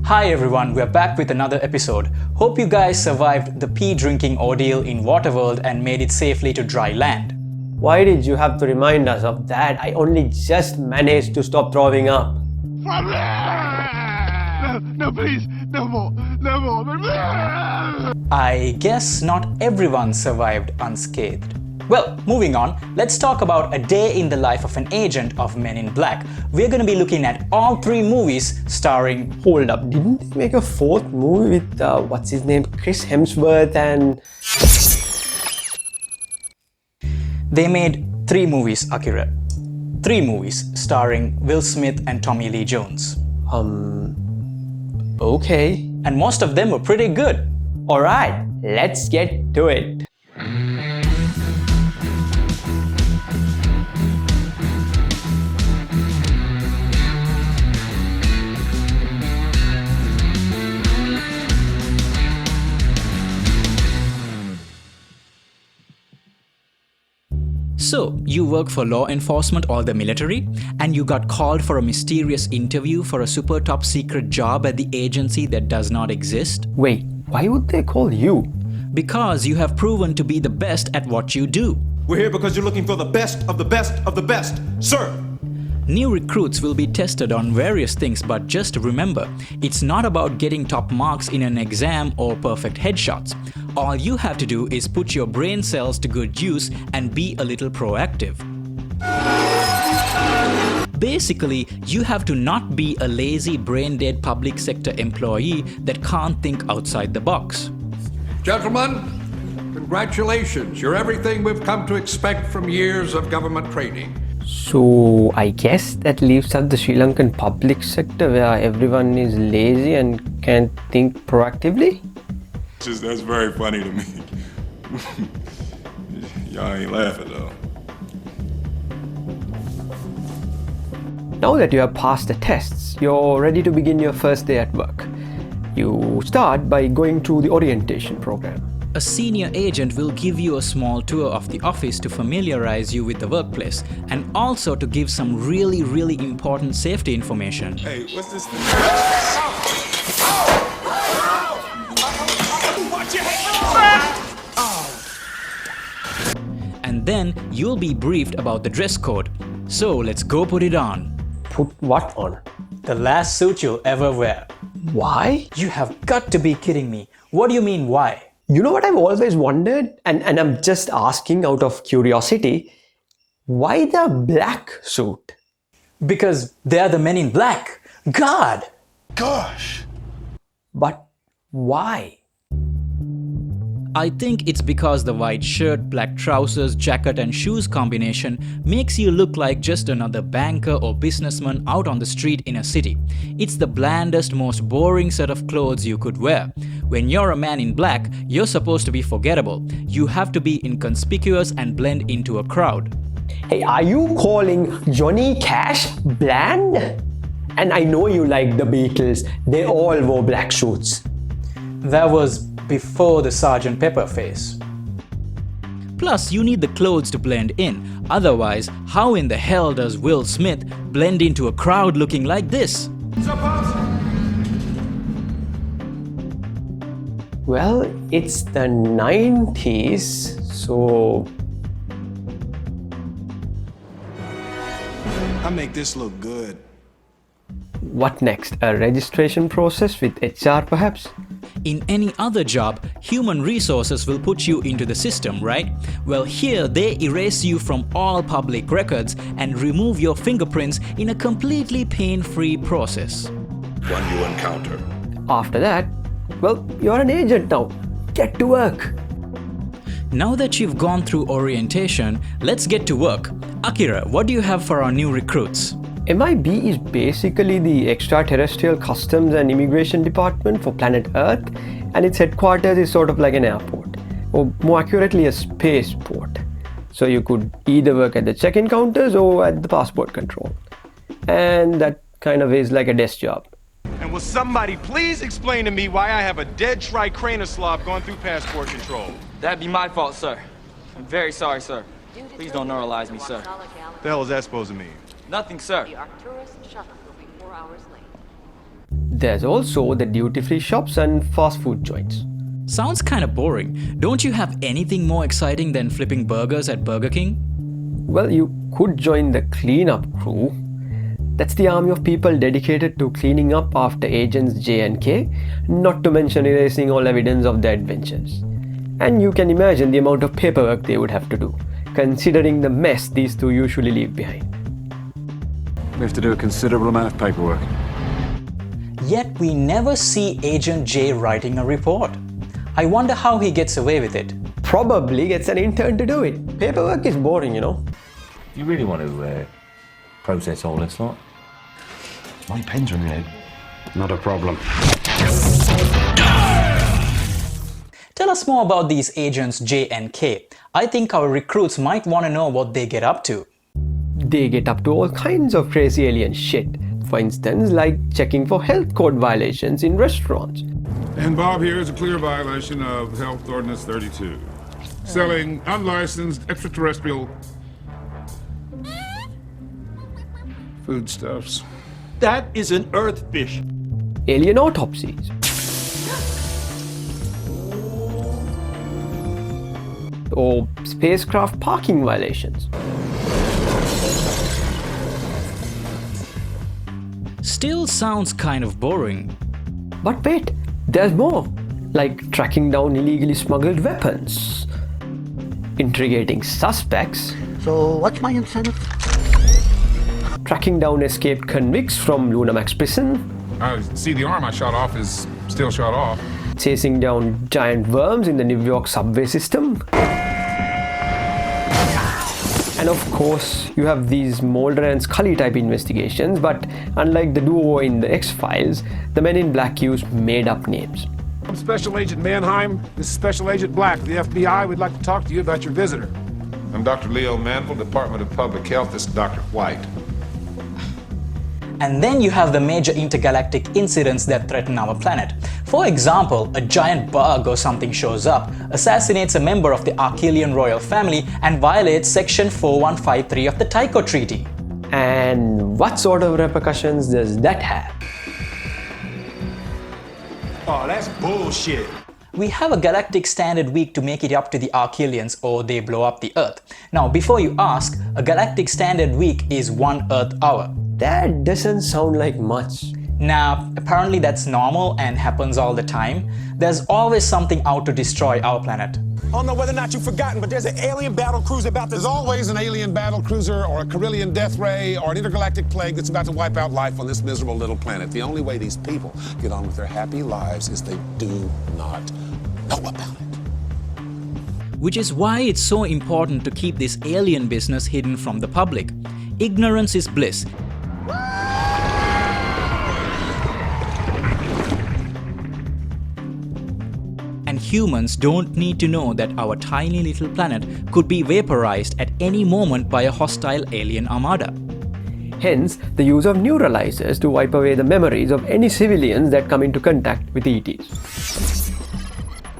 Hi everyone, we're back with another episode. Hope you guys survived the pee drinking ordeal in Waterworld and made it safely to dry land. Why did you have to remind us of that? I only just managed to stop throwing up. No, please, no more. I guess not everyone survived unscathed. Well, moving on, let's talk about a day in the life of an agent of Men in Black. We're going to be looking at all 3 movies starring... Hold up, didn't they make a 4th movie with, what's his name, Chris Hemsworth and... They made 3 movies, Akira. 3 movies starring Will Smith and Tommy Lee Jones. Okay. And most of them were pretty good. Alright, let's get to it. So, you work for law enforcement or the military, and you got called for a mysterious interview for a super top secret job at the agency that does not exist? Wait, why would they call you? Because you have proven to be the best at what you do. We're here because you're looking for the best of the best of the best, sir! New recruits will be tested on various things, but just remember, it's not about getting top marks in an exam or perfect headshots. All you have to do is put your brain cells to good use and be a little proactive. Basically, you have to not be a lazy, brain-dead public sector employee that can't think outside the box. Gentlemen, congratulations. You're everything we've come to expect from years of government training. So, I guess that leaves out the Sri Lankan public sector where everyone is lazy and can't think proactively? That's very funny to me. Y'all ain't laughing though. Now that you have passed the tests, you're ready to begin your first day at work. You start by going through the orientation program. A senior agent will give you a small tour of the office to familiarize you with the workplace and also to give some really important safety information. Hey, what's this thing? And then you'll be briefed about the dress code. So let's go put it on. Put what on? The last suit you'll ever wear. Why? You have got to be kidding me. What do you mean why? You know what I've always wondered, and I'm just asking out of curiosity, why the black suit? Because they're the Men in Black. God! Gosh! But why? I think it's because the white shirt, black trousers, jacket and shoes combination makes you look like just another banker or businessman out on the street in a city. It's the blandest, most boring set of clothes you could wear. When you're a man in black, you're supposed to be forgettable. You have to be inconspicuous and blend into a crowd. Hey, are you calling Johnny Cash bland? And I know you like the Beatles, they all wore black suits. That was before the Sgt. Pepper phase. Plus, you need the clothes to blend in. Otherwise, how in the hell does Will Smith blend into a crowd looking like this? Well, it's the 90s, so... I make this look good. What next? A registration process with HR perhaps? In any other job, human resources will put you into the system, right? Well, here they erase you from all public records and remove your fingerprints in a completely pain-free process. One you encounter. After that, well, you're an agent now. Get to work. Now that you've gone through orientation, let's get to work. Akira, what do you have for our new recruits? MIB is basically the extraterrestrial customs and immigration department for planet Earth, and its headquarters is sort of like an airport, or more accurately a spaceport. So you could either work at the check-in counters or at the passport control. And that kind of is like a desk job. And will somebody please explain to me why I have a dead Tricranoslav going through passport control? That'd be my fault, sir. I'm very sorry, sir. Please don't neuralize me, sir. The hell is that supposed to mean? Nothing, sir. The Arcturus shuttle will be 4 hours late. There's also the duty-free shops and fast food joints. Sounds kinda boring. Don't you have anything more exciting than flipping burgers at Burger King? Well, you could join the cleanup crew. That's the army of people dedicated to cleaning up after agents J and K, not to mention erasing all evidence of their adventures. And you can imagine the amount of paperwork they would have to do, considering the mess these two usually leave behind. We have to do a considerable amount of paperwork. Yet we never see Agent J writing a report. I wonder how he gets away with it. Probably gets an intern to do it. Paperwork is boring, you know. You really want to process all this lot? My pen's running out. Not a problem. Tell us more about these agents J and K. I think our recruits might want to know what they get up to. They get up to all kinds of crazy alien shit. For instance, like checking for health code violations in restaurants. And Bob here is a clear violation of Health Ordinance 32. Selling unlicensed extraterrestrial foodstuffs. That is an earth fish. Alien autopsies. Or spacecraft parking violations. Still sounds kind of boring. But wait, there's more. Like tracking down illegally smuggled weapons, interrogating suspects. So what's my incentive? Tracking down escaped convicts from Lunamax prison. See, the arm I shot off is still shot off. Chasing down giant worms in the New York subway system. And of course, you have these Mulder and Scully type investigations, but unlike the duo in the X-Files, the men in black use made-up names. I'm Special Agent Mannheim. This is Special Agent Black, the FBI. We'd like to talk to you about your visitor. I'm Dr. Leo Manville, Department of Public Health. This is Dr. White. And then you have the major intergalactic incidents that threaten our planet. For example, a giant bug or something shows up, assassinates a member of the Archelian royal family, and violates Section 4153 of the Tycho Treaty. And what sort of repercussions does that have? Oh, that's bullshit. We have a galactic standard week to make it up to the Archelians or they blow up the Earth. Now, before you ask, a galactic standard week is 1 Earth hour. That doesn't sound like much. Now, apparently that's normal and happens all the time. There's always something out to destroy our planet. I don't know whether or not you've forgotten, but there's an alien battle cruiser about to... There's always an alien battle cruiser or a Carillion death ray or an intergalactic plague that's about to wipe out life on this miserable little planet. The only way these people get on with their happy lives is they do not know about it. Which is why it's so important to keep this alien business hidden from the public. Ignorance is bliss. And humans don't need to know that our tiny little planet could be vaporized at any moment by a hostile alien armada. Hence, the use of neuralizers to wipe away the memories of any civilians that come into contact with ETs.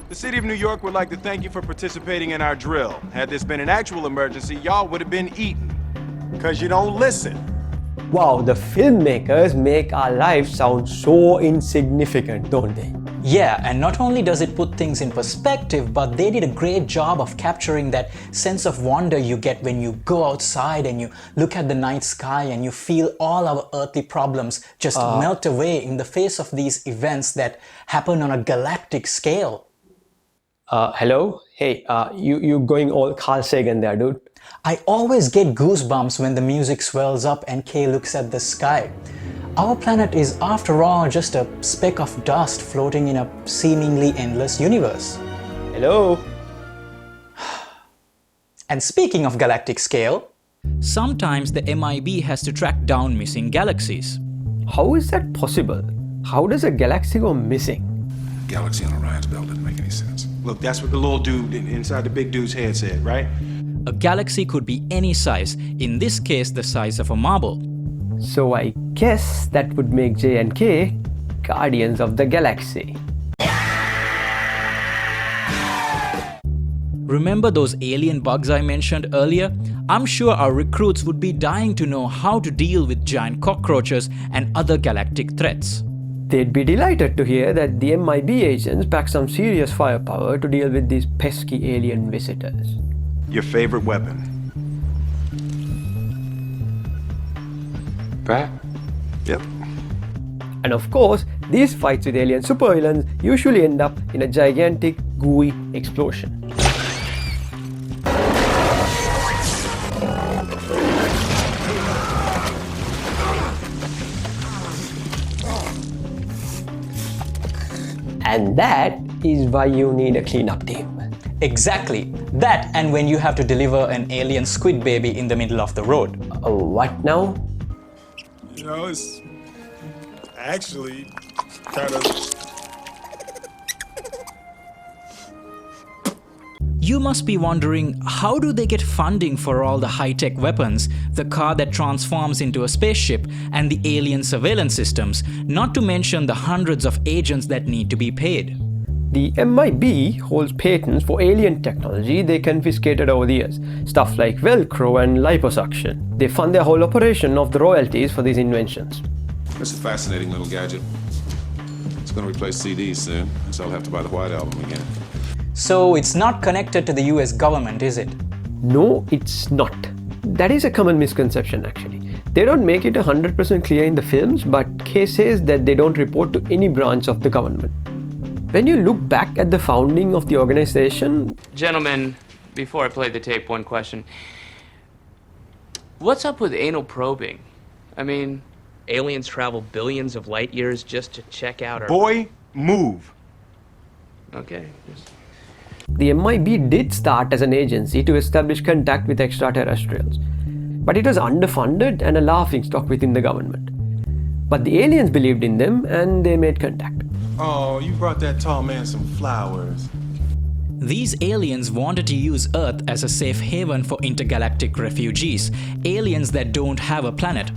The city of New York would like to thank you for participating in our drill. Had this been an actual emergency, y'all would have been eaten. Because you don't listen. Wow, the filmmakers make our lives sound so insignificant, don't they? Yeah, and not only does it put things in perspective, but they did a great job of capturing that sense of wonder you get when you go outside and you look at the night sky and you feel all our earthly problems just melt away in the face of these events that happen on a galactic scale. Hello? Hey, you going all Carl Sagan there, dude? I always get goosebumps when the music swells up and Kay looks at the sky. Our planet is, after all, just a speck of dust floating in a seemingly endless universe. Hello? And speaking of galactic scale, sometimes the MIB has to track down missing galaxies. How is that possible? How does a galaxy go missing? Galaxy on Orion's belt didn't make any sense. Look, that's what the little dude inside the big dude's head said, right? A galaxy could be any size, in this case the size of a marble. So I guess that would make J and K Guardians of the Galaxy. Remember those alien bugs I mentioned earlier? I'm sure our recruits would be dying to know how to deal with giant cockroaches and other galactic threats. They'd be delighted to hear that the MIB agents pack some serious firepower to deal with these pesky alien visitors. Your favorite weapon? Bat? Yep. And of course, these fights with alien supervillains usually end up in a gigantic, gooey explosion. And that is why you need a cleanup team. Exactly. That, and when you have to deliver an alien squid baby in the middle of the road. What now? You know, it's actually kind of... You must be wondering, how do they get funding for all the high-tech weapons, the car that transforms into a spaceship, and the alien surveillance systems, not to mention the hundreds of agents that need to be paid? The MIB holds patents for alien technology they confiscated over the years. Stuff like Velcro and liposuction. They fund their whole operation off the royalties for these inventions. It's a fascinating little gadget. It's going to replace CDs soon, so I'll have to buy the White Album again. So it's not connected to the US government, is it? No, it's not. That is a common misconception actually. They don't make it 100% clear in the films, but Kay says that they don't report to any branch of the government. When you look back at the founding of the organization... Gentlemen, before I play the tape, one question. What's up with anal probing? I mean, aliens travel billions of light years just to check out our... Boy, move! Okay. The MIB did start as an agency to establish contact with extraterrestrials, but it was underfunded and a laughingstock within the government. But the aliens believed in them and they made contact. Oh, you brought that tall man some flowers. These aliens wanted to use Earth as a safe haven for intergalactic refugees, aliens that don't have a planet.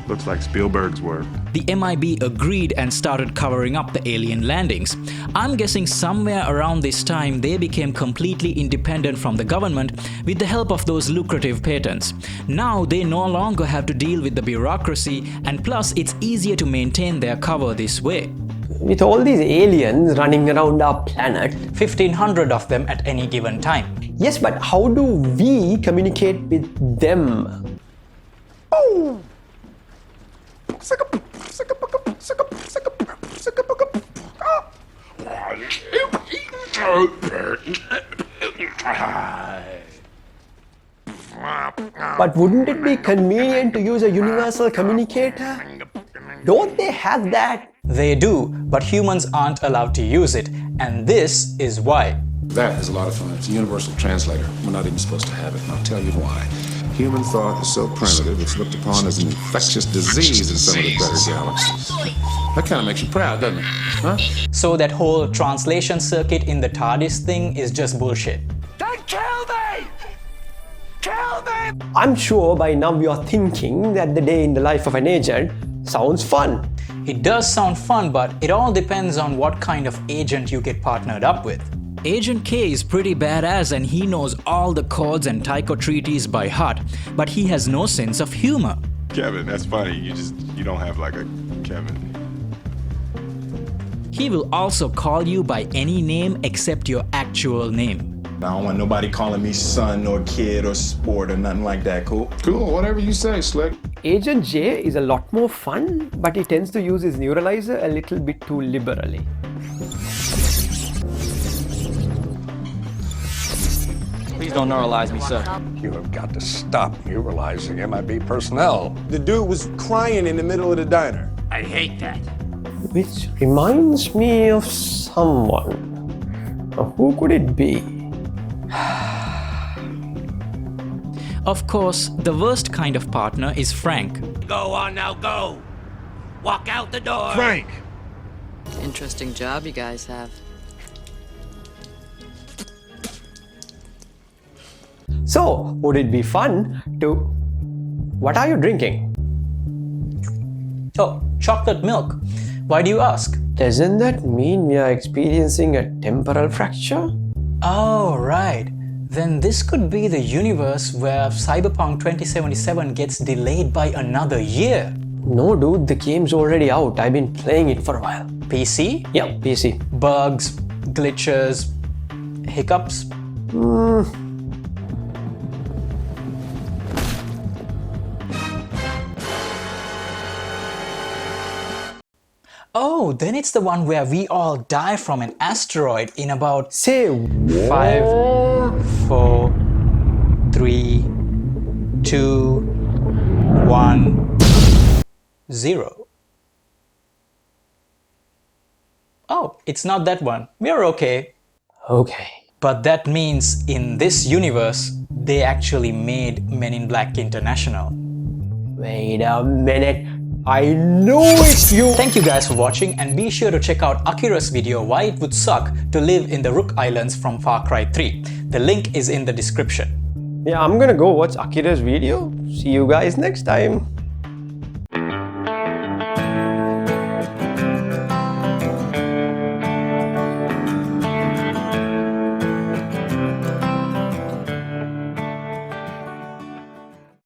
Looks like Spielberg's work. The MIB agreed and started covering up the alien landings. I'm guessing somewhere around this time they became completely independent from the government with the help of those lucrative patents. Now they no longer have to deal with the bureaucracy, and plus it's easier to maintain their cover this way. With all these aliens running around our planet, 1,500 of them at any given time. Yes, but how do we communicate with them? Oh! But wouldn't it be convenient to use a universal communicator? Don't they have that? They do, but humans aren't allowed to use it, and this is why. That is a lot of fun. It's a universal translator. We're not even supposed to have it, and I'll tell you why. Human thought is so primitive, it's looked upon as an infectious disease in some of the better galaxies. That kind of makes you proud, doesn't it? Huh? So that whole translation circuit in the TARDIS thing is just bullshit. Don't kill me! Kill me! I'm sure by now you're thinking that the day in the life of an agent sounds fun. It does sound fun, but it all depends on what kind of agent you get partnered up with. Agent K is pretty badass and he knows all the codes and Tycho treaties by heart, but he has no sense of humor. Kevin, that's funny. You don't have like a Kevin. He will also call you by any name except your actual name. I don't want nobody calling me son or kid or sport or nothing like that, cool? Cool, whatever you say, Slick. Agent J is a lot more fun, but he tends to use his neuralizer a little bit too liberally. Please don't neuralize me, sir. You have got to stop neuralizing MIB personnel. The dude was crying in the middle of the diner. I hate that. Which reminds me of someone. Now, who could it be? Of course, the worst kind of partner is Frank. Go on now, go! Walk out the door! Frank! Interesting job you guys have. So, would it be fun to... What are you drinking? Oh, chocolate milk. Why do you ask? Doesn't that mean we are experiencing a temporal fracture? Oh, right. Then this could be the universe where Cyberpunk 2077 gets delayed by another year. No, dude, the game's already out. I've been playing it for a while. PC? Yeah, PC. Bugs, glitches, hiccups? Oh, then it's the one where we all die from an asteroid in about... Say 5, 4, 3, 2, 1, 0. Oh, it's not that one. We're okay. Okay. But that means in this universe, they actually made Men in Black International. Wait a minute. I know it's you! Thank you guys for watching, and be sure to check out Akira's video Why It Would Suck to Live in the Rook Islands from Far Cry 3. The link is in the description. Yeah, I'm gonna go watch Akira's video. See you guys next time.